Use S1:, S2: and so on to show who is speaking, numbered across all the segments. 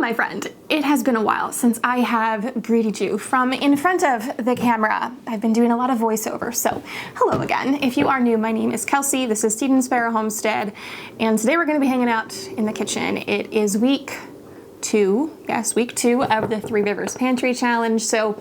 S1: my friend. It has been a while since I have greeted you from in front of the camera. I've been doing a lot of voiceover, so hello again. If you are new, my name is Kelsey. This is Stephen Sparrow Homestead, and today we're going to be hanging out in the kitchen. It is week 2, yes, week 2 of the Three Rivers Pantry Challenge. So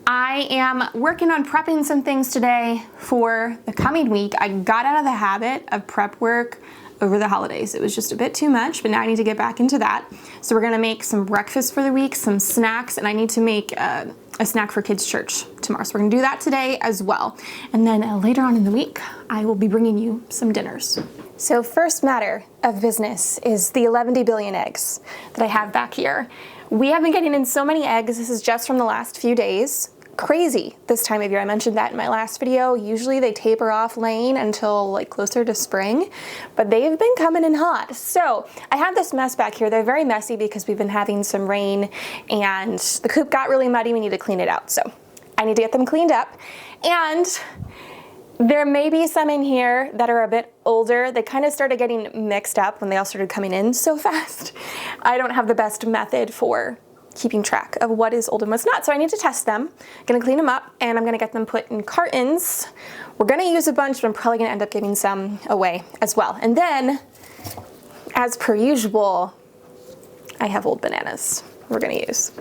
S1: I am working on prepping some things today for the coming week. I got out of the habit of prep work over the holidays. It was just a bit too much, but now I need to get back into that. So we're gonna make some breakfast for the week, some snacks, and I need to make a snack for kids' church tomorrow. So we're gonna do that today as well. And then later on in the week, I will be bringing you some dinners. So first matter of business is the 11 billion eggs that I have back here. We have been getting in so many eggs. This is just from the last few days. Crazy this time of year. I mentioned that in my last video. Usually they taper off laying until like closer to spring, but they've been coming in hot. So I have this mess back here. They're very messy because we've been having some rain and the coop got really muddy. We need to clean it out. So I need to get them cleaned up. And there may be some in here that are a bit older. They kind of started getting mixed up when they all started coming in so fast. I don't have the best method for keeping track of what is old and what's not. So I need to test them. I'm gonna clean them up and I'm gonna get them put in cartons. We're gonna use a bunch, but I'm probably gonna end up giving some away as well. And then, as per usual, I have old bananas we're gonna use.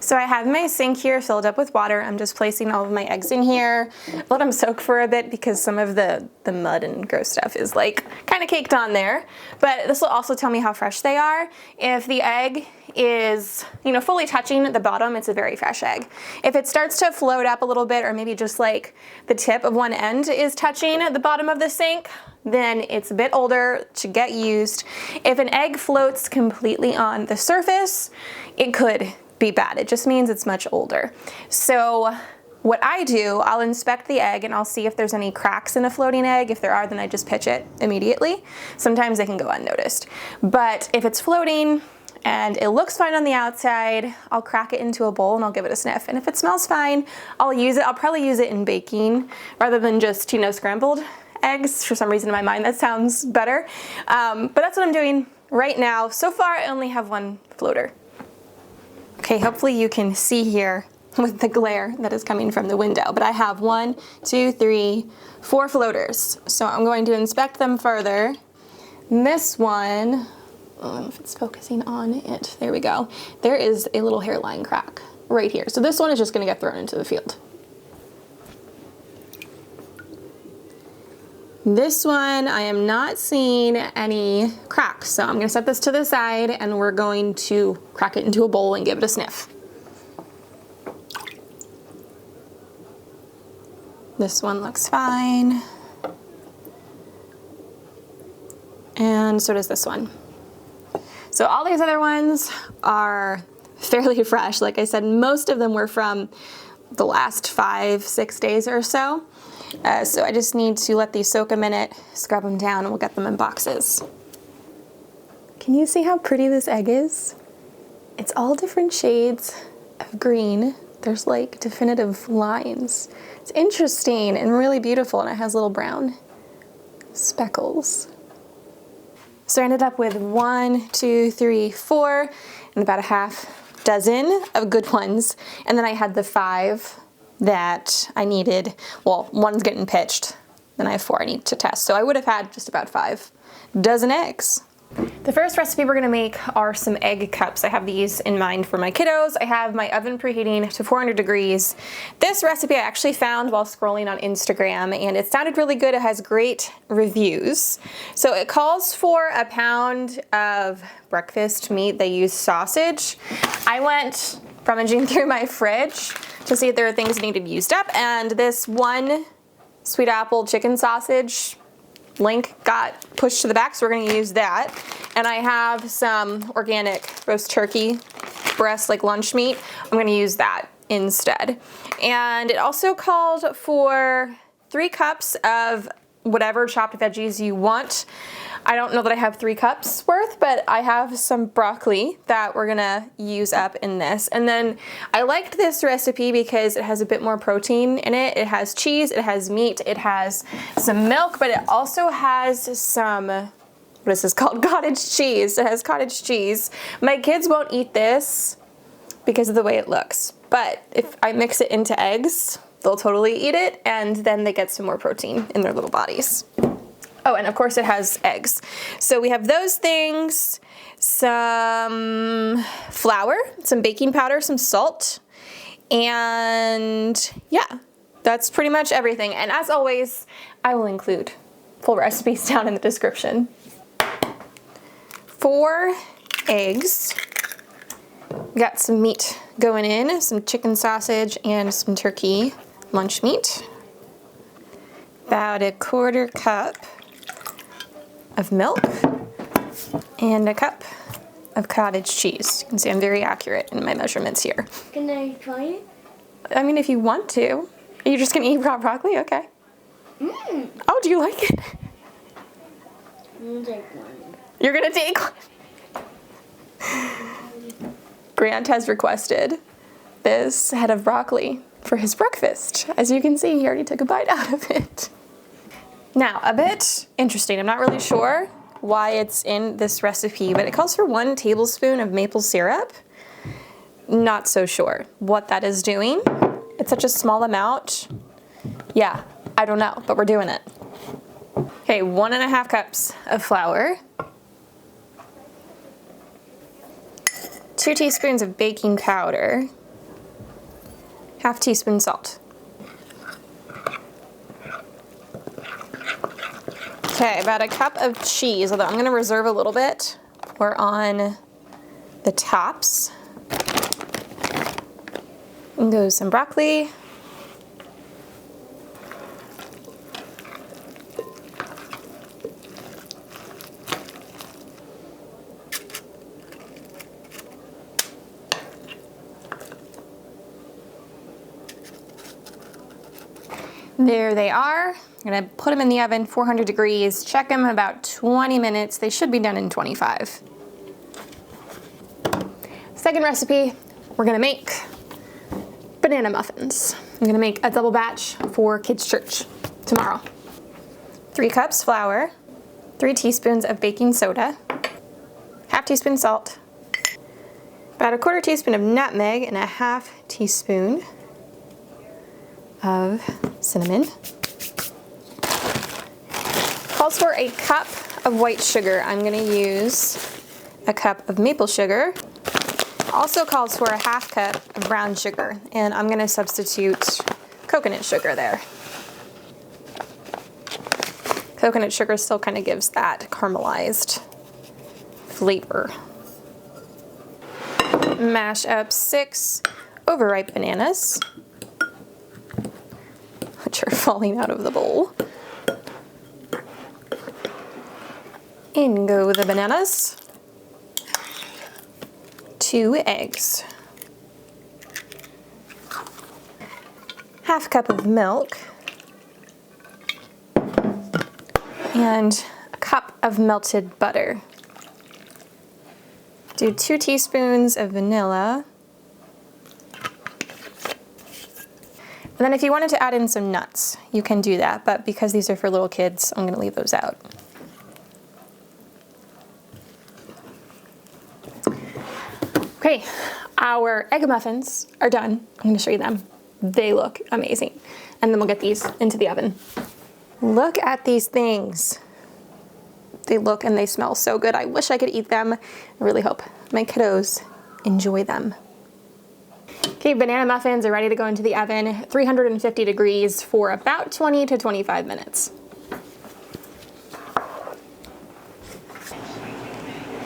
S1: So I have my sink here filled up with water. I'm just placing all of my eggs in here. Let them soak for a bit because some of the mud and gross stuff is like kind of caked on there. But this will also tell me how fresh they are. If the egg is, fully touching the bottom, it's a very fresh egg. If it starts to float up a little bit, or maybe just like the tip of one end is touching the bottom of the sink, then it's a bit older to get used. If an egg floats completely on the surface, it could be bad. It just means it's much older. So what I do, I'll inspect the egg and I'll see if there's any cracks in a floating egg. If there are, then I just pitch it immediately. Sometimes they can go unnoticed. But if it's floating and it looks fine on the outside, I'll crack it into a bowl and I'll give it a sniff. And if it smells fine, I'll use it. I'll probably use it in baking rather than just, scrambled eggs. For some reason in my mind, that sounds better. But that's what I'm doing right now. So far, I only have one floater. Okay, hopefully you can see here with the glare that is coming from the window, but I have 1, 2, 3, 4 floaters. So I'm going to inspect them further. This one, I don't know if it's focusing on it. There we go. There is a little hairline crack right here. So this one is just gonna get thrown into the field. This one, I am not seeing any cracks, so I'm gonna set this to the side and we're going to crack it into a bowl and give it a sniff. This one looks fine. And so does this one. So all these other ones are fairly fresh. Like I said, most of them were from the last 5-6 days or so. So I just need to let these soak a minute, scrub them down, and we'll get them in boxes. Can you see how pretty this egg is? It's all different shades of green. There's like definitive lines. It's interesting and really beautiful, and it has little brown speckles. So I ended up with 1, 2, 3, 4, and about a half dozen of good ones. And then I had the 5 that I needed. Well, one's getting pitched, then I have 4 I need to test. So I would have had just about 5 dozen eggs. The first recipe we're gonna make are some egg cups. I have these in mind for my kiddos. I have my oven preheating to 400 degrees. This recipe I actually found while scrolling on Instagram, and it sounded really good. It has great reviews. So it calls for a pound of breakfast meat. They use sausage. I went rummaging through my fridge to see if there were things that needed used up, and this one sweet apple chicken sausage link got pushed to the back, so we're gonna use that. And I have some organic roast turkey breast, like lunch meat. I'm gonna use that instead. And it also called for 3 cups of whatever chopped veggies you want. I don't know that I have 3 cups worth, but I have some broccoli that we're gonna use up in this. And then I liked this recipe because it has a bit more protein in it. It has cheese, it has meat, it has some milk, but it also has some what is this called? Cottage cheese. It has cottage cheese. My kids won't eat this because of the way it looks, but if I mix it into eggs, they'll totally eat it, and then they get some more protein in their little bodies. Oh, and of course it has eggs. So we have those things, some flour, some baking powder, some salt, and yeah, that's pretty much everything. And as always, I will include full recipes down in the description. 4 eggs. We got some meat going in, some chicken sausage and some turkey lunch meat. About a 1/4 cup of milk and a cup of cottage cheese. You can see I'm very accurate in my measurements here.
S2: Can I try it?
S1: I mean, if you want to. Are you just gonna eat raw broccoli? Okay. Oh, do you like it?
S2: I'm gonna take one.
S1: You're gonna take one. Grant has requested this head of broccoli for his breakfast. As you can see, he already took a bite out of it. Now, a bit interesting. I'm not really sure why it's in this recipe, but it calls for 1 tablespoon of maple syrup. Not so sure what that is doing. It's such a small amount. Yeah, I don't know, but we're doing it. Okay, 1½ cups of flour. 2 teaspoons of baking powder. 1/2 teaspoon salt. Okay, about a cup of cheese, although I'm gonna reserve a little bit. We're on the tops. And goes some broccoli. There they are. I'm gonna put them in the oven, 400 degrees, check them about 20 minutes. They should be done in 25. Second recipe, we're gonna make banana muffins. I'm gonna make a double batch for kids' church tomorrow. 3 cups flour, 3 teaspoons of baking soda, 1/2 teaspoon salt, about a 1/4 teaspoon of nutmeg, and a 1/2 teaspoon of cinnamon. Calls for a cup of white sugar. I'm gonna use a cup of maple sugar. Also calls for a 1/2 cup of brown sugar, and I'm gonna substitute coconut sugar there. Coconut sugar still kind of gives that caramelized flavor. Mash up 6 overripe bananas, which are falling out of the bowl. In go the bananas. 2 eggs. 1/2 cup of milk. And a cup of melted butter. Do 2 teaspoons of vanilla. And then if you wanted to add in some nuts, you can do that, but because these are for little kids, I'm gonna leave those out. Okay, our egg muffins are done. I'm gonna show you them. They look amazing. And then we'll get these into the oven. Look at these things. They look and they smell so good. I wish I could eat them. I really hope my kiddos enjoy them. Okay, banana muffins are ready to go into the oven, 350 degrees for about 20 to 25 minutes.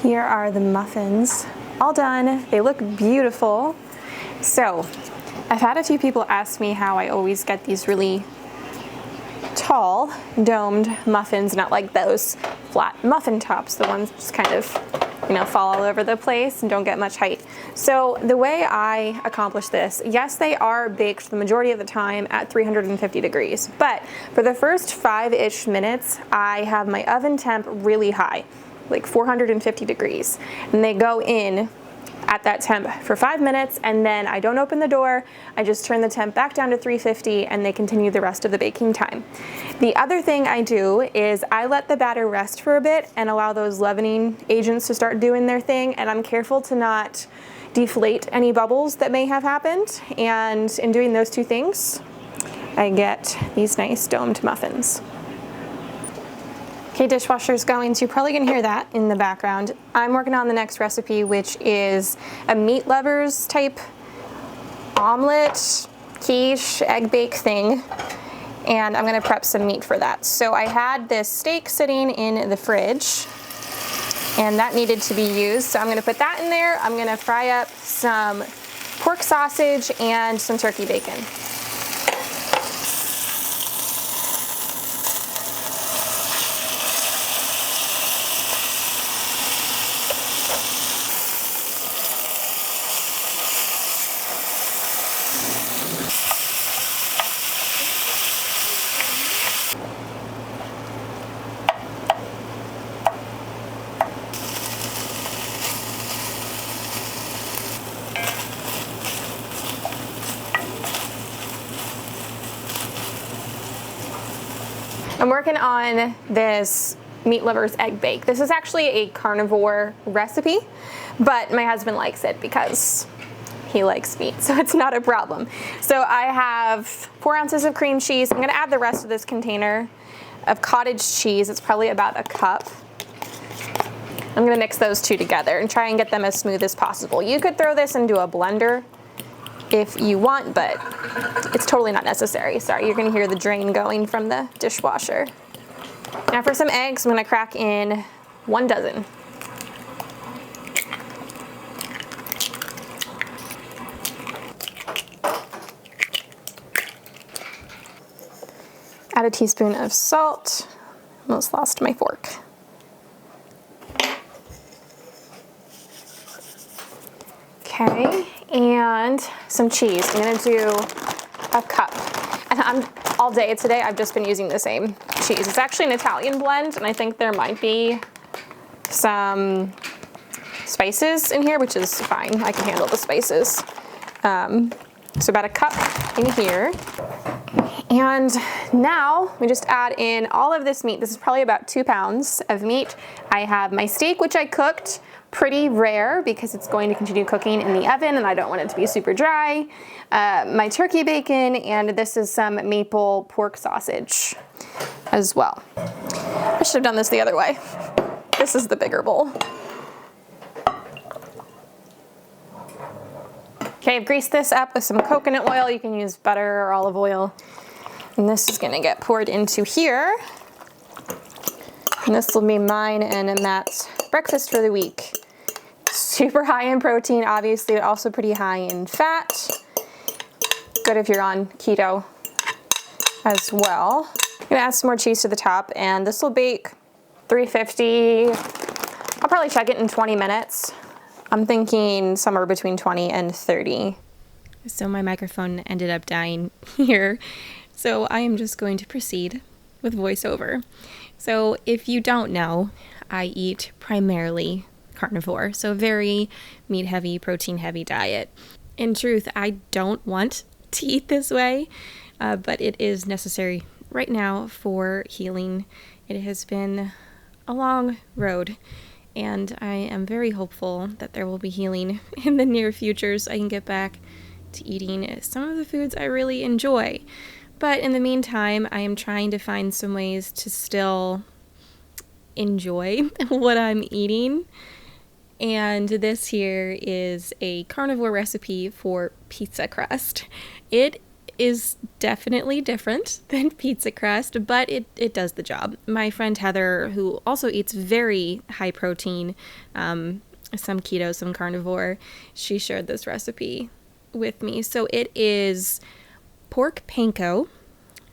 S1: Here are the muffins, all done. They look beautiful. So, I've had a few people ask me how I always get these really tall, domed muffins, not like those flat muffin tops, the ones just kind of, you know, fall all over the place and don't get much height. So the way I accomplish this, yes, they are baked the majority of the time at 350 degrees, but for the first 5-ish minutes, I have my oven temp really high, like 450 degrees, and they go in at that temp for 5 minutes, and then I don't open the door. I just turn the temp back down to 350 and they continue the rest of the baking time. The other thing I do is I let the batter rest for a bit and allow those leavening agents to start doing their thing, and I'm careful to not deflate any bubbles that may have happened. And in doing those two things, I get these nice domed muffins. Okay, dishwasher's going, so you're probably gonna hear that in the background. I'm working on the next recipe, which is a meat lovers type omelet, quiche, egg bake thing. And I'm gonna prep some meat for that. So I had this steak sitting in the fridge and that needed to be used. So I'm gonna put that in there. I'm gonna fry up some pork sausage and some turkey bacon. I'm working on this meat lovers egg bake. This is actually a carnivore recipe, but my husband likes it because he likes meat, so it's not a problem. So I have 4 ounces of cream cheese. I'm gonna add the rest of this container of cottage cheese. It's probably about a cup. I'm gonna mix those two together and try and get them as smooth as possible. You could throw this into a blender if you want, but it's totally not necessary. Sorry, you're gonna hear the drain going from the dishwasher. Now for some eggs, I'm gonna crack in 1 dozen. Add a teaspoon of salt. Almost lost my fork. Okay, and some cheese. I'm gonna do a cup. And all day today, I've just been using the same cheese. It's actually an Italian blend, and I think there might be some spices in here, which is fine. I can handle the spices. So about a cup in here. And now we just add in all of this meat. This is probably about 2 pounds of meat. I have my steak, which I cooked pretty rare because it's going to continue cooking in the oven and I don't want it to be super dry. My turkey bacon, and this is some maple pork sausage as well. I should have done this the other way. This is the bigger bowl. Okay, I've greased this up with some coconut oil. You can use butter or olive oil. And this is gonna get poured into here. And this will be mine and Matt's breakfast for the week. Super high in protein, obviously, but also pretty high in fat. Good if you're on keto as well. I'm gonna add some more cheese to the top, and this will bake 350. I'll probably check it in 20 minutes. I'm thinking somewhere between 20 and 30. So my microphone ended up dying here. So I am just going to proceed with voiceover. So if you don't know, I eat primarily carnivore, so very meat heavy, protein heavy diet. In truth, I don't want to eat this way, but it is necessary right now for healing. It has been a long road, and I am very hopeful that there will be healing in the near future so I can get back to eating some of the foods I really enjoy. But in the meantime, I am trying to find some ways to still enjoy what I'm eating. And this here is a carnivore recipe for pizza crust. It is definitely different than pizza crust, but it does the job. My friend Heather, who also eats very high protein, some keto, some carnivore, she shared this recipe with me. So it is pork panko,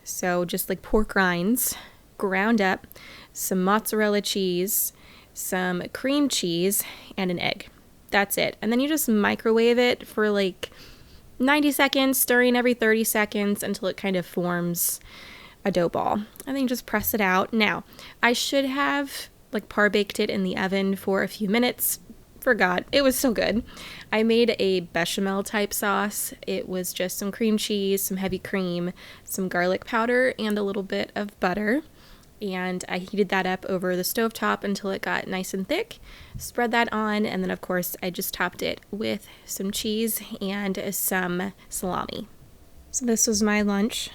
S1: so just like pork rinds, ground up, some mozzarella cheese, some cream cheese, and an egg. That's it. And then you just microwave it for like 90 seconds, stirring every 30 seconds until it kind of forms a dough ball. And then you just press it out. Now, I should have like par baked it in the oven for a few minutes, forgot. It was so good. I made a bechamel type sauce. It was just some cream cheese, some heavy cream, some garlic powder, and a little bit of butter. And I heated that up over the stovetop until it got nice and thick. Spread that on, and then of course I just topped it with some cheese and some salami. So this was my lunch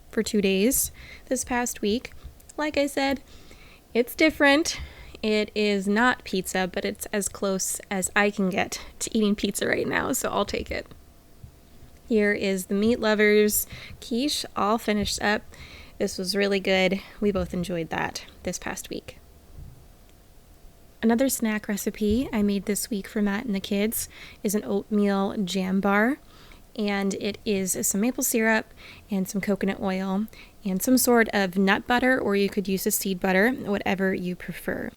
S1: for 2 days this past week. Like I said, it's different. It is not pizza, but it's as close as I can get to eating pizza right now, so I'll take it. Here is the Meat Lovers quiche all finished up. This was really good. We both enjoyed that this past week. Another snack recipe I made this week for Matt and the kids is an Oatmeal Jam Bar. And it is some maple syrup and some coconut oil and some sort of nut butter, or you could use a seed butter, whatever you prefer.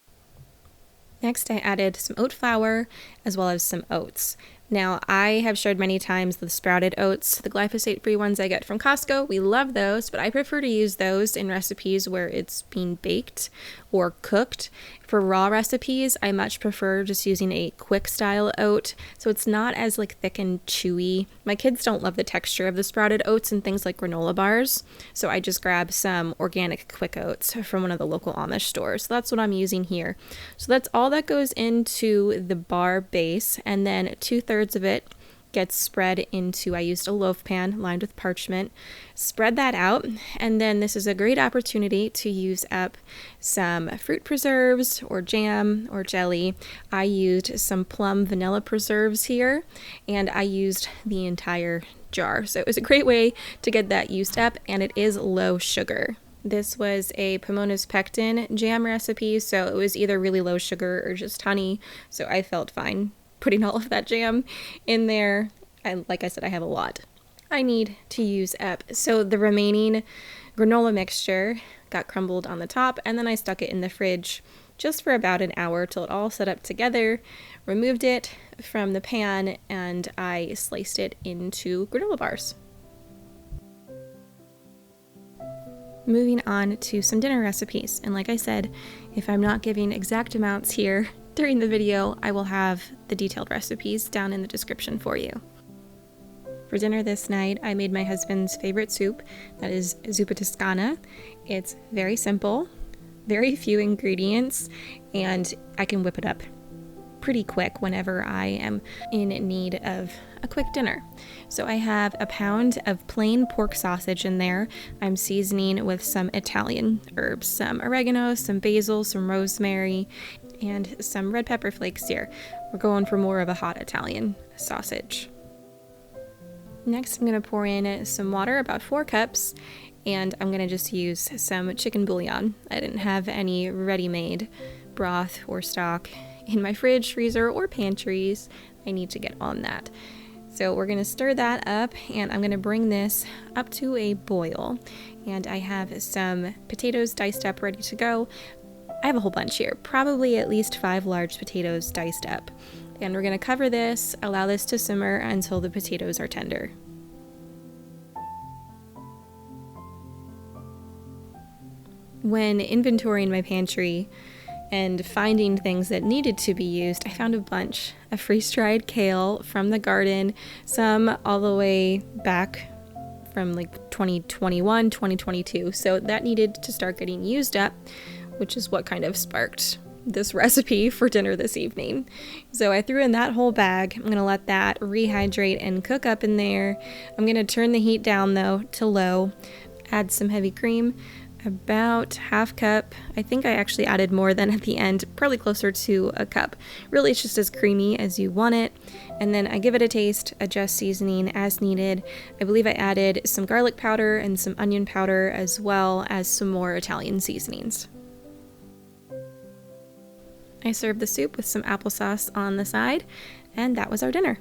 S1: Next, I added some oat flour as well as some oats. Now, I have shared many times the sprouted oats, the glyphosate-free ones I get from Costco. We love those, but I prefer to use those in recipes where it's being baked or cooked. For raw recipes, I much prefer just using a quick style oat, so it's not as thick and chewy. My kids don't love the texture of the sprouted oats and things like granola bars, so I just grab some organic quick oats from one of the local Amish stores. So that's what I'm using here. So that's all that goes into the bar base, and then 2/3 of it gets spread into, I used a loaf pan lined with parchment, spread that out, and then this is a great opportunity to use up some fruit preserves or jam or jelly. I used some plum vanilla preserves here, and I used the entire jar. So it was a great way to get that used up, and it is low sugar. This was a Pomona's pectin jam recipe, so it was either really low sugar or just honey, so I felt fine putting all of that jam in there. And like I said, I have a lot I need to use up. So the remaining granola mixture got crumbled on the top, and then I stuck it in the fridge just for about an hour till it all set up together, removed it from the pan, and I sliced it into granola bars. Moving on to some dinner recipes, and like I said, if I'm not giving exact amounts here during the video, I will have the detailed recipes down in the description for you. For dinner this night, I made my husband's favorite soup, that is Zuppa Tuscana. It's very simple, very few ingredients, and I can whip it up pretty quick whenever I am in need of a quick dinner. So I have a pound of plain pork sausage in there. I'm seasoning with some Italian herbs, some oregano, some basil, some rosemary, and some red pepper flakes here. We're going for more of a hot Italian sausage. Next, I'm going to pour in some water, about 4 cups, and I'm going to just use some chicken bouillon. I didn't have any ready-made broth or stock in my fridge, freezer, or pantries. I need to get on that. So we're going to stir that up, and I'm going to bring this up to a boil. And I have some potatoes diced up ready to go. I have a whole bunch here, probably at least 5 large potatoes diced up. And we're going to cover this, allow this to simmer until the potatoes are tender. When inventorying my pantry and finding things that needed to be used, I found a bunch of freeze-dried kale from the garden, some all the way back from 2021, 2022. So that needed to start getting used up, which is what kind of sparked this recipe for dinner this evening. So I threw in that whole bag. I'm going to let that rehydrate and cook up in there. I'm going to turn the heat down though to low, add some heavy cream, about half cup. I think I actually added more than at the end, probably closer to a cup. Really, it's just as creamy as you want it. And then I give it a taste, adjust seasoning as needed. I believe I added some garlic powder and some onion powder, as well as some more Italian seasonings. I served the soup with some applesauce on the side, and that was our dinner.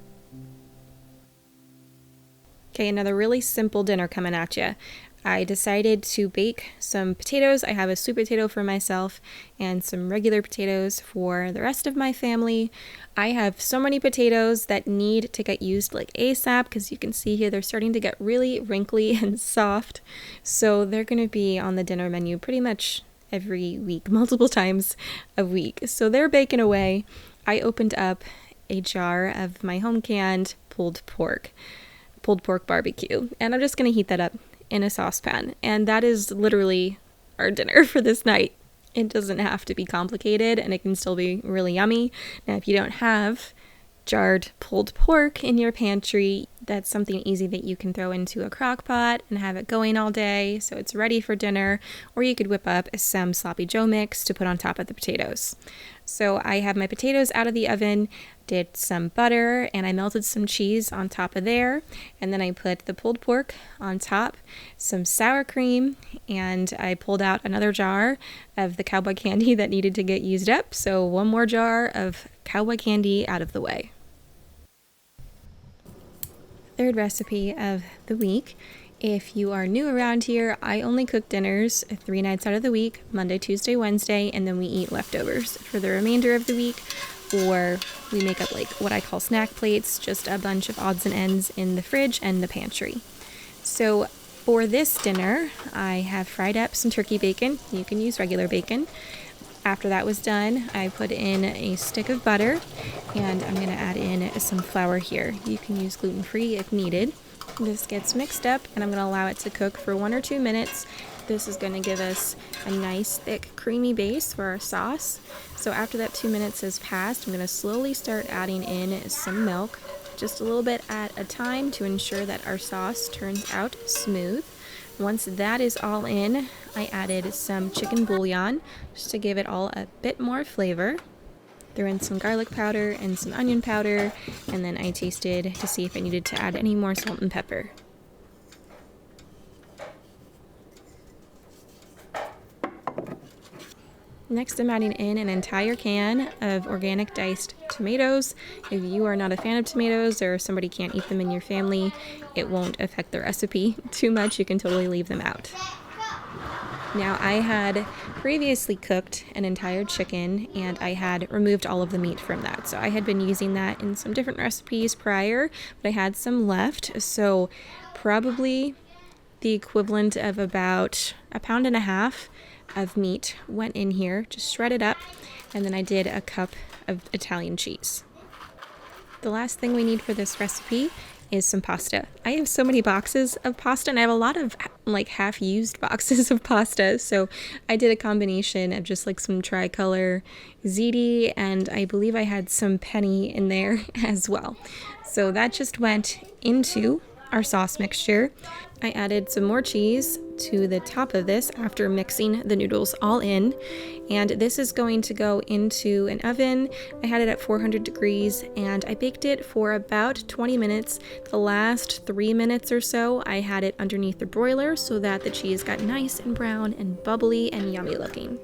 S1: Okay, another really simple dinner coming at you. I decided to bake some potatoes. I have a sweet potato for myself and some regular potatoes for the rest of my family. I have so many potatoes that need to get used ASAP, because you can see here they're starting to get really wrinkly and soft. So they're going to be on the dinner menu pretty much every week, multiple times a week. So they're baking away. I opened up a jar of my home canned pulled pork barbecue. And I'm just going to heat that up in a saucepan. And that is literally our dinner for this night. It doesn't have to be complicated, and it can still be really yummy. Now, if you don't have jarred pulled pork in your pantry, that's something easy that you can throw into a crock pot and have it going all day so it's ready for dinner. Or you could whip up some sloppy joe mix to put on top of the potatoes. So I have my potatoes out of the oven, did some butter, and I melted some cheese on top of there. And then I put the pulled pork on top, some sour cream, and I pulled out another jar of the cowboy candy that needed to get used up. So one more jar of cowboy candy out of the way. Third recipe of the week. If you are new around here, I only cook dinners 3 nights out of the week, Monday, Tuesday, Wednesday, and then we eat leftovers for the remainder of the week, or we make up like what I call snack plates, just a bunch of odds and ends in the fridge and the pantry. So for this dinner, I have fried up some turkey bacon. You can use regular bacon. After that was done, I put in a stick of butter, and I'm going to add in some flour here. You can use gluten-free if needed. This gets mixed up, and I'm going to allow it to cook for 1 or 2 minutes. This is going to give us a nice, thick, creamy base for our sauce. So after that 2 minutes has passed, I'm going to slowly start adding in some milk, just a little bit at a time to ensure that our sauce turns out smooth. Once that is all in, I added some chicken bouillon just to give it all a bit more flavor. Threw in some garlic powder and some onion powder, and then I tasted to see if I needed to add any more salt and pepper. Next, I'm adding in an entire can of organic diced tomatoes. If you are not a fan of tomatoes or somebody can't eat them in your family, it won't affect the recipe too much. You can totally leave them out. Now, I had previously cooked an entire chicken, and I had removed all of the meat from that. So I had been using that in some different recipes prior, but I had some left. So probably the equivalent of about 1.5 pounds of meat went in here, just shredded up, and then I did a cup of Italian cheese. The last thing we need for this recipe is some pasta. I have so many boxes of pasta, and I have a lot of like half-used boxes of pasta. So I did a combination of just like some tricolor ziti, and I believe I had some penny in there as well. So that just went into our sauce mixture. I added some more cheese to the top of this after mixing the noodles all in, and this is going to go into an oven. I had it at 400 degrees, and I baked it for about 20 minutes. The last 3 minutes or so, I had it underneath the broiler so that the cheese got nice and brown and bubbly and yummy looking.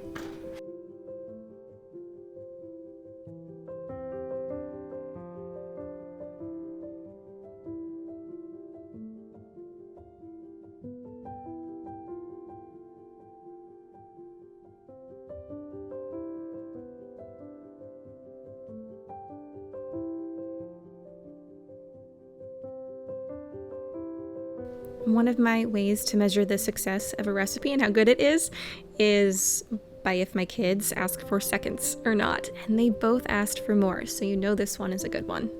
S1: One of my ways to measure the success of a recipe and how good it is by if my kids ask for seconds or not. And they both asked for more, so you know this one is a good one.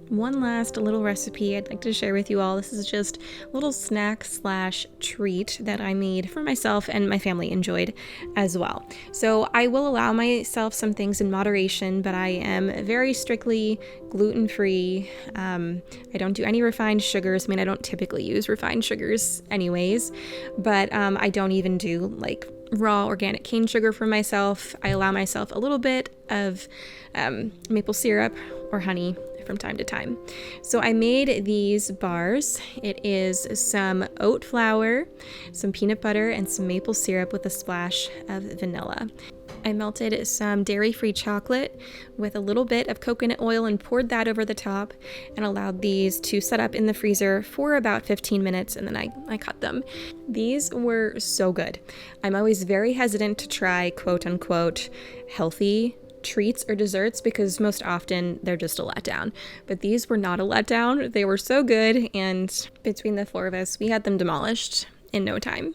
S1: One last little recipe I'd like to share with you all. This is just a little snack / treat that I made for myself and my family enjoyed as well. So I will allow myself some things in moderation, but I am very strictly gluten-free. I don't do any refined sugars. I mean, I don't typically use refined sugars anyways, but I don't even do like raw organic cane sugar for myself. I allow myself a little bit of maple syrup or honey from time to time. So I made these bars. It is some oat flour, some peanut butter, and some maple syrup with a splash of vanilla. I melted some dairy-free chocolate with a little bit of coconut oil and poured that over the top and allowed these to set up in the freezer for about 15 minutes, and then I cut them. These were so good. I'm always very hesitant to try quote-unquote healthy treats or desserts because most often they're just a letdown. But these were not a letdown. They were so good, and between the 4 of us, we had them demolished in no time.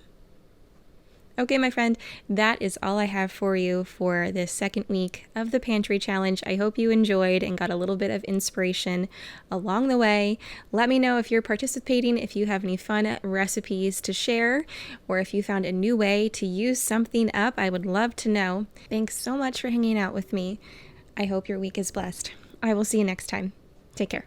S3: Okay, my friend, that is all I have for you for this second week of the Pantry Challenge. I hope you enjoyed and got a little bit of inspiration along the way. Let me know if you're participating, if you have any fun recipes to share, or if you found a new way to use something up. I would love to know. Thanks so much for hanging out with me. I hope your week is blessed. I will see you next time. Take care.